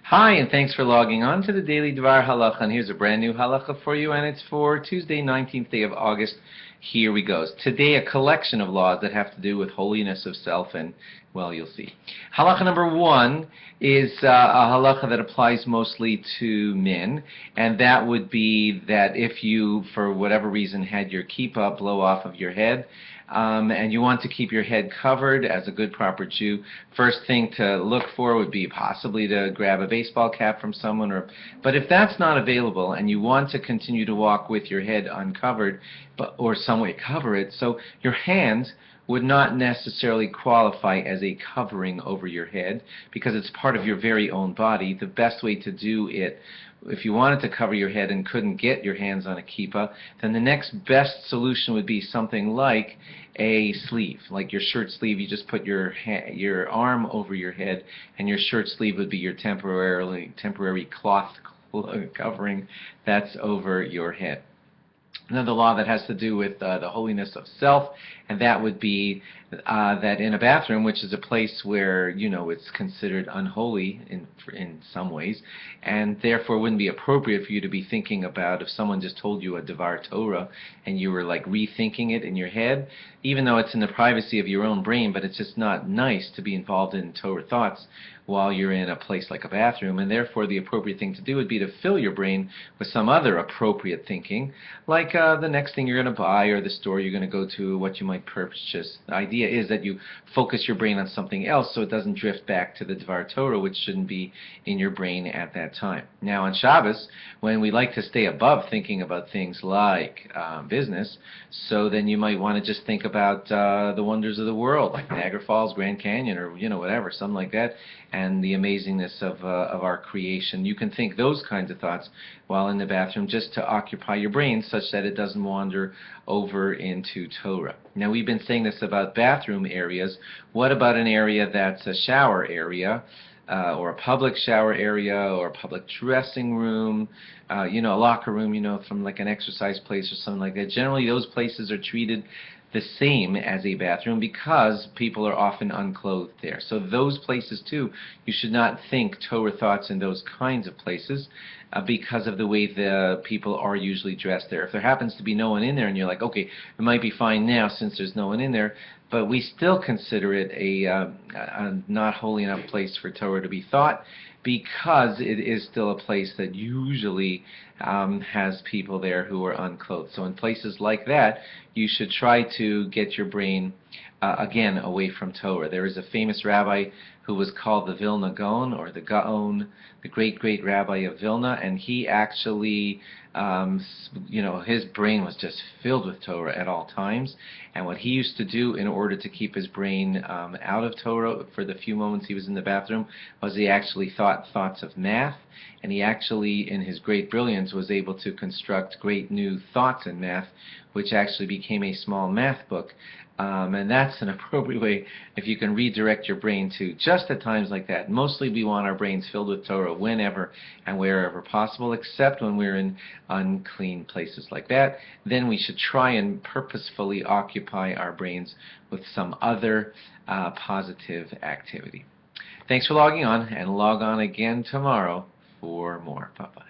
Hi, and thanks for logging on to the Daily DVAR Halacha. And here's a brand new halacha for you, and it's for Tuesday, 19th day of August. Here we go. Today, a collection of laws that have to do with holiness of self, and, well, you'll see. Halacha number one is a halacha that applies mostly to men, and that would be that if you, for whatever reason, had your kippah blow off of your head, and you want to keep your head covered as a good proper Jew, first thing to look for would be possibly to grab a baseball cap from someone. But if that's not available and you want to continue to walk with your head uncovered, or some way cover it, so your hands would not necessarily qualify as a covering over your head because it's part of your very own body. The best way to do it, if you wanted to cover your head and couldn't get your hands on a kippah, then the next best solution would be something like a sleeve, like your shirt sleeve. You just put your arm over your head, and your shirt sleeve would be your temporary cloth covering that's over your head. Another law that has to do with the holiness of self, and that would be that in a bathroom, which is a place where, you know, it's considered unholy in some ways, and therefore wouldn't be appropriate for you to be thinking about if someone just told you a Devar Torah and you were like rethinking it in your head, even though it's in the privacy of your own brain, but it's just not nice to be involved in Torah thoughts while you're in a place like a bathroom, and therefore the appropriate thing to do would be to fill your brain with some other appropriate thinking, like the next thing you're going to buy or the store you're going to go to, what you might purchase. The idea is that you focus your brain on something else so it doesn't drift back to the Devar Torah, which shouldn't be in your brain at that time. Now on Shabbos, when we like to stay above thinking about things like business, so then you might want to just think about the wonders of the world, like Niagara Falls, Grand Canyon, or whatever, something like that, and the amazingness of our creation. You can think those kinds of thoughts while in the bathroom just to occupy your brain such that it doesn't wander over into Torah. Now we've been saying this about bathroom areas. What about an area that's a shower area? Or a public shower area, or a public dressing room, a locker room, from like an exercise place or something like that. Generally, those places are treated the same as a bathroom because people are often unclothed there. So those places too, you should not think Torah thoughts in those kinds of places because of the way the people are usually dressed there. If there happens to be no one in there and you're like, okay, it might be fine now since there's no one in there, but we still consider it a not holy enough place for Torah to be thought because it is still a place that usually has people there who are unclothed. So in places like that, you should try to get your brain, again, away from Torah. There is a famous rabbi who was called the Vilna Gaon, or the Gaon, the great rabbi of Vilna, and he actually, his brain was just filled with Torah at all times. And what he used to do in order to keep his brain out of Torah for the few moments he was in the bathroom was he actually thought thoughts of math, and he actually, in his great brilliance, was able to construct great new thoughts in math, which actually became a small math book. And that's an appropriate way if you can redirect your brain to just at times like that. Mostly we want our brains filled with Torah whenever and wherever possible, except when we're in unclean places like that. Then we should try and purposefully occupy our brains with some other positive activity. Thanks for logging on, and log on again tomorrow for more. Bye-bye.